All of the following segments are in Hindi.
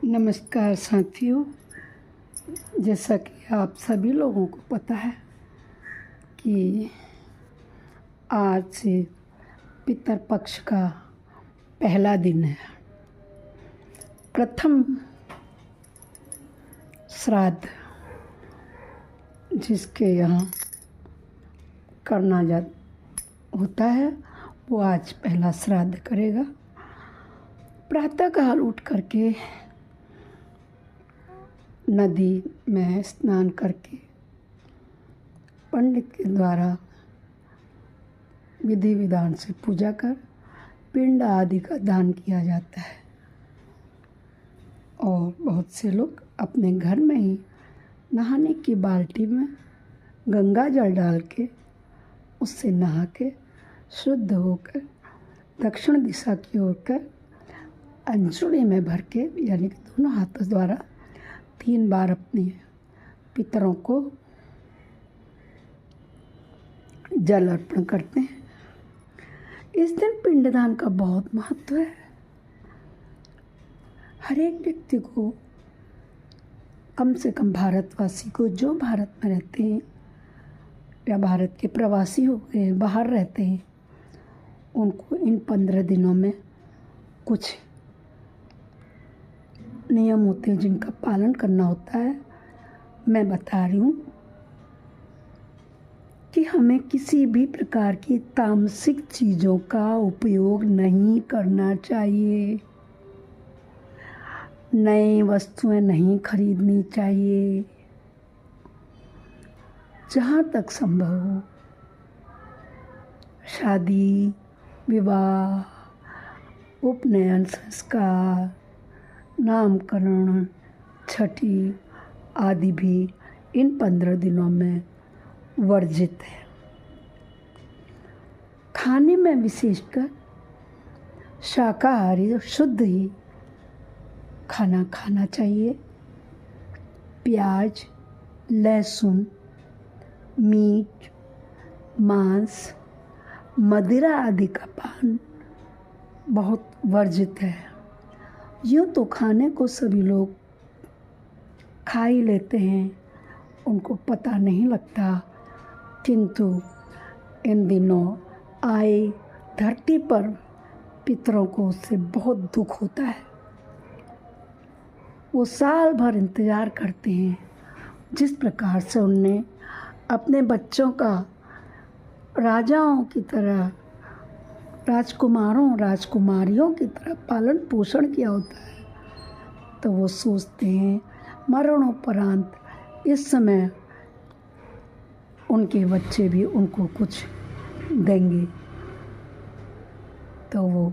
नमस्कार साथियों। जैसा कि आप सभी लोगों को पता है कि आज से पितृपक्ष का पहला दिन है। प्रथम श्राद्ध जिसके यहाँ करना होता है वो आज पहला श्राद्ध करेगा। प्रातःकाल उठ करके नदी में स्नान करके पंडित के द्वारा विधि विधान से पूजा कर पिंड आदि का दान किया जाता है। और बहुत से लोग अपने घर में ही नहाने की बाल्टी में गंगा जल डाल के उससे नहा के शुद्ध होकर दक्षिण दिशा की ओर कर अंजुड़ी में भर के यानी कि दोनों हाथों द्वारा 3 बार अपने पितरों को जल अर्पण करते हैं। इस दिन पिंडदान का बहुत महत्व है। हर एक व्यक्ति को, कम से कम भारतवासी को, जो भारत में रहते हैं या भारत के प्रवासी हो गए बाहर रहते हैं, उनको इन 15 दिनों में कुछ नियम होते हैं जिनका पालन करना होता है। मैं बता रही हूँ कि हमें किसी भी प्रकार की तामसिक चीज़ों का उपयोग नहीं करना चाहिए। नई वस्तुएं नहीं खरीदनी चाहिए। जहाँ तक संभव हो शादी, विवाह, उपनयन संस्कार, नामकरण, छठी आदि भी इन 15 दिनों में वर्जित है। खाने में विशेषकर शाकाहारी और शुद्ध ही खाना खाना चाहिए। प्याज, लहसुन, मीट, मांस, मदिरा आदि का पान बहुत वर्जित है। यूँ तो खाने को सभी लोग खा ही लेते हैं, उनको पता नहीं लगता, किंतु इन दिनों आए धरती पर पितरों को उससे बहुत दुख होता है। वो साल भर इंतज़ार करते हैं। जिस प्रकार से उनने अपने बच्चों का राजाओं की तरह, राजकुमारों राजकुमारियों की तरह पालन पोषण किया होता है, तो वो सोचते हैं मरणोपरांत इस समय उनके बच्चे भी उनको कुछ देंगे। तो वो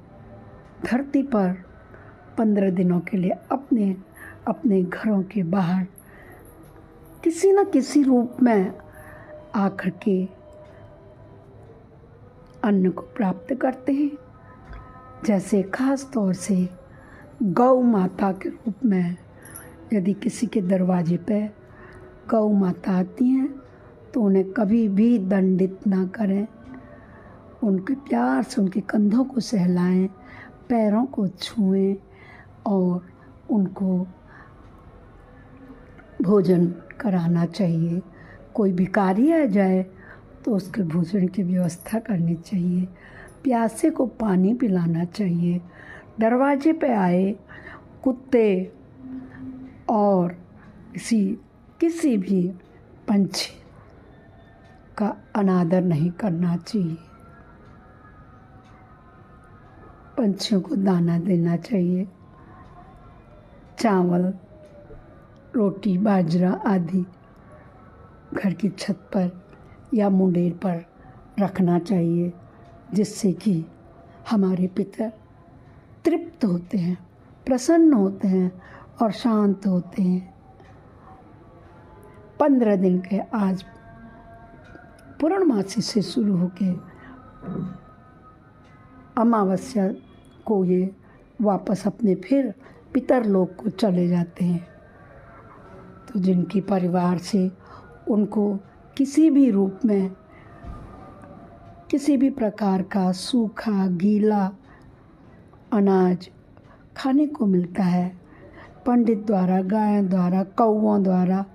धरती पर 15 दिनों के लिए अपने अपने घरों के बाहर किसी न किसी रूप में आकर के अन्न को प्राप्त करते हैं। जैसे खास तौर से गौ माता के रूप में यदि किसी के दरवाजे पे गौ माता आती हैं तो उन्हें कभी भी दंडित ना करें। उनके प्यार से उनके कंधों को सहलाएं, पैरों को छुएं और उनको भोजन कराना चाहिए। कोई भिखारी आ जाए तो उसके भोजन की व्यवस्था करनी चाहिए। प्यासे को पानी पिलाना चाहिए। दरवाजे पे आए कुत्ते और किसी भी पंछी का अनादर नहीं करना चाहिए। पंछियों को दाना देना चाहिए। चावल, रोटी, बाजरा आदि घर की छत पर या मुंडेर पर रखना चाहिए, जिससे कि हमारे पितर तृप्त होते हैं, प्रसन्न होते हैं और शांत होते हैं। 15 दिन के आज पूर्णमासी से शुरू होके अमावस्या को ये वापस अपने फिर पितर लोक को चले जाते हैं। तो जिनकी परिवार से उनको किसी भी रूप में किसी भी प्रकार का सूखा गीला अनाज खाने को मिलता है, पंडित द्वारा, गायों द्वारा, कौवों द्वारा,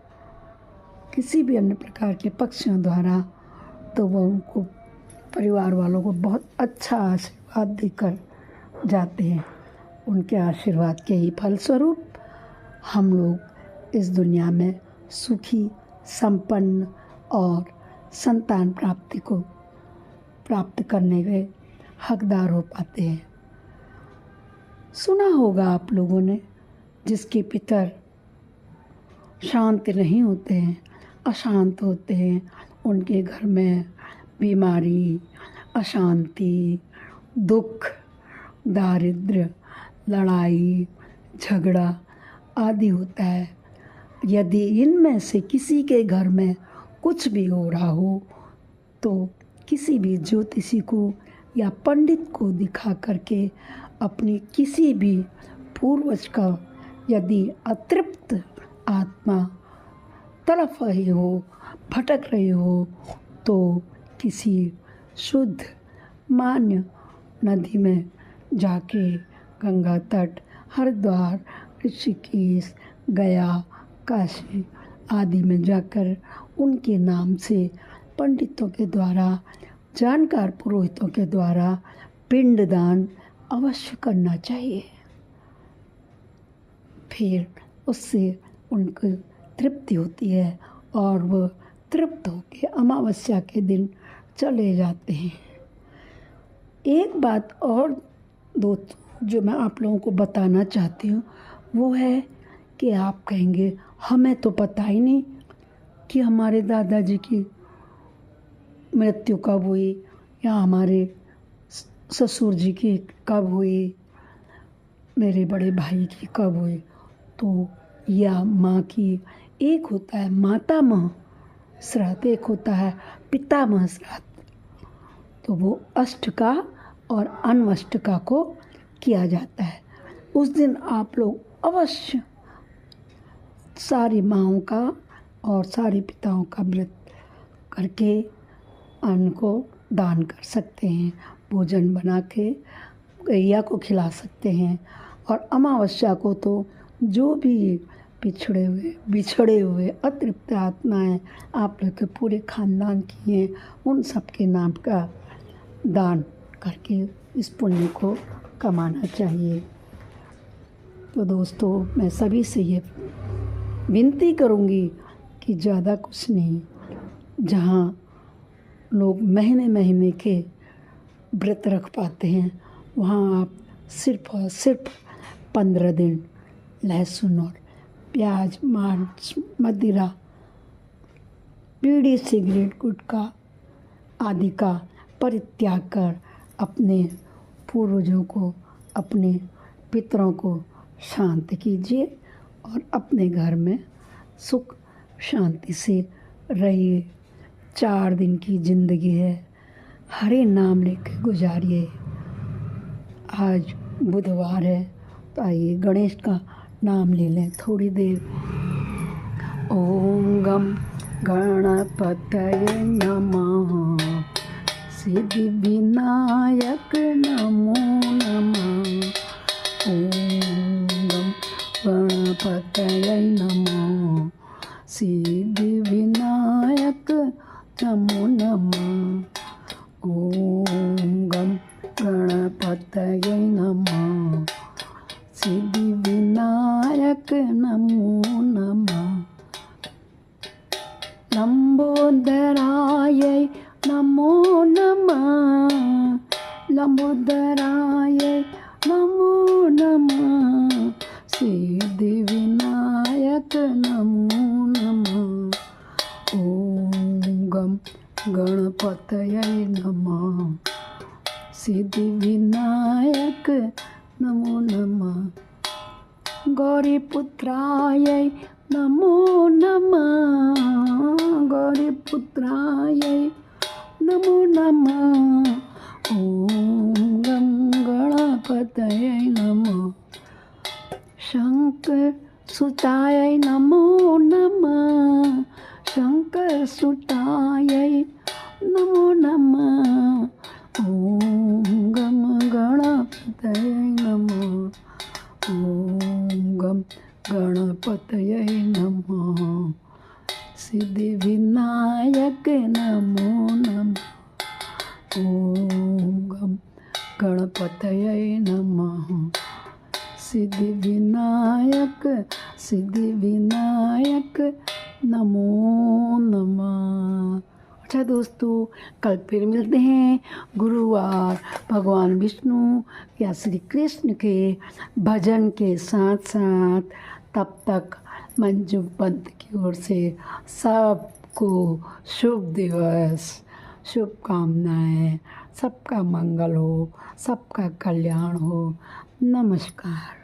किसी भी अन्य प्रकार के पक्षियों द्वारा, तो वो उनको परिवार वालों को बहुत अच्छा आशीर्वाद देकर जाते हैं। उनके आशीर्वाद के ही फलस्वरूप हम लोग इस दुनिया में सुखी, संपन्न और संतान प्राप्ति को प्राप्त करने के हकदार हो पाते हैं। सुना होगा आप लोगों ने, जिसके पितर शांत नहीं होते हैं, अशांत होते हैं, उनके घर में बीमारी, अशांति, दुख, दारिद्र्य, लड़ाई, झगड़ा आदि होता है। यदि इनमें से किसी के घर में कुछ भी हो रहा हो तो किसी भी ज्योतिषी को या पंडित को दिखा करके अपनी किसी भी पूर्वज का यदि अतृप्त आत्मा तड़प रही हो, भटक रही हो, तो किसी शुद्ध मान्य नदी में जाके गंगा तट, हरिद्वार, ऋषिकेश, गया, काशी आदि में जाकर उनके नाम से पंडितों के द्वारा, जानकार पुरोहितों के द्वारा पिंडदान अवश्य करना चाहिए। फिर उससे उनको तृप्ति होती है और वह तृप्त होकर अमावस्या के दिन चले जाते हैं। एक बात और दोस्तों जो मैं आप लोगों को बताना चाहती हूँ वो है कि आप कहेंगे हमें तो पता ही नहीं कि हमारे दादाजी की मृत्यु कब हुई या हमारे ससुर जी की कब हुई, मेरे बड़े भाई की कब हुई। तो या माँ की, एक होता है मातामह श्राद्ध, एक होता है पितामह श्राद्ध। तो वो अष्टका और अनवष्टका को किया जाता है। उस दिन आप लोग अवश्य सारी माँओं का और सारे पिताओं का व्रत करके अन्न को दान कर सकते हैं, भोजन बना के गैया को खिला सकते हैं। और अमावस्या को तो जो भी बिछड़े हुए अतृप्त आत्माएं आप लोग के पूरे खानदान की हैं, उन सब के नाम का दान करके इस पुण्य को कमाना चाहिए। तो दोस्तों मैं सभी से ये विनती करूँगी कि ज़्यादा कुछ नहीं, जहाँ लोग महीने महीने के व्रत रख पाते हैं वहाँ आप सिर्फ और सिर्फ 15 दिन लहसुन और प्याज, मांस, मदिरा, बीड़ी, सिगरेट, गुटखा आदि का परित्याग कर अपने पूर्वजों को, अपने पितरों को शांत कीजिए और अपने घर में सुख शांति से रहिए। 4 दिन की ज़िंदगी है, हरे नाम लेकर गुजारिए। आज बुधवार है तो आइए गणेश का नाम ले लें थोड़ी देर। ओम गम गणपतये नमः, सिद्धि विनायक नमो नमः। ओम गम गणपतये नमः, सिद्धि विनायक नमो नमः। ओम गम गणपतये नमः, सिद्धि विनायक नमो नमः। लंबोदराय नमो नमः, लंबोदराय नमो नमः, सिद्धि विनायक नमो नमः। ओम गम गणपतये नमः, सिद्धि विनायक नमो नमः। गौरीपुत्राय नमो नमः, गौरीपुत्राय नमो नमः। ओम गं गणपतये नमः, शंकर सुताय नमो नमः, शंकर सुताय नमो नमः। ओम गम गणपतये नमः, ओम गम गणपतये नमः। सिद्धिविनायक नमो नमः। ओम गणपतये नमः। सिद्धिविनायक नमो नमः। अच्छा दोस्तों, कल फिर मिलते हैं गुरुवार भगवान विष्णु या श्री कृष्ण के भजन के साथ साथ। तब तक मंजू पंत की ओर से सबको शुभ दिवस, शुभकामनाएं। सबका मंगल हो, सबका कल्याण हो। नमस्कार।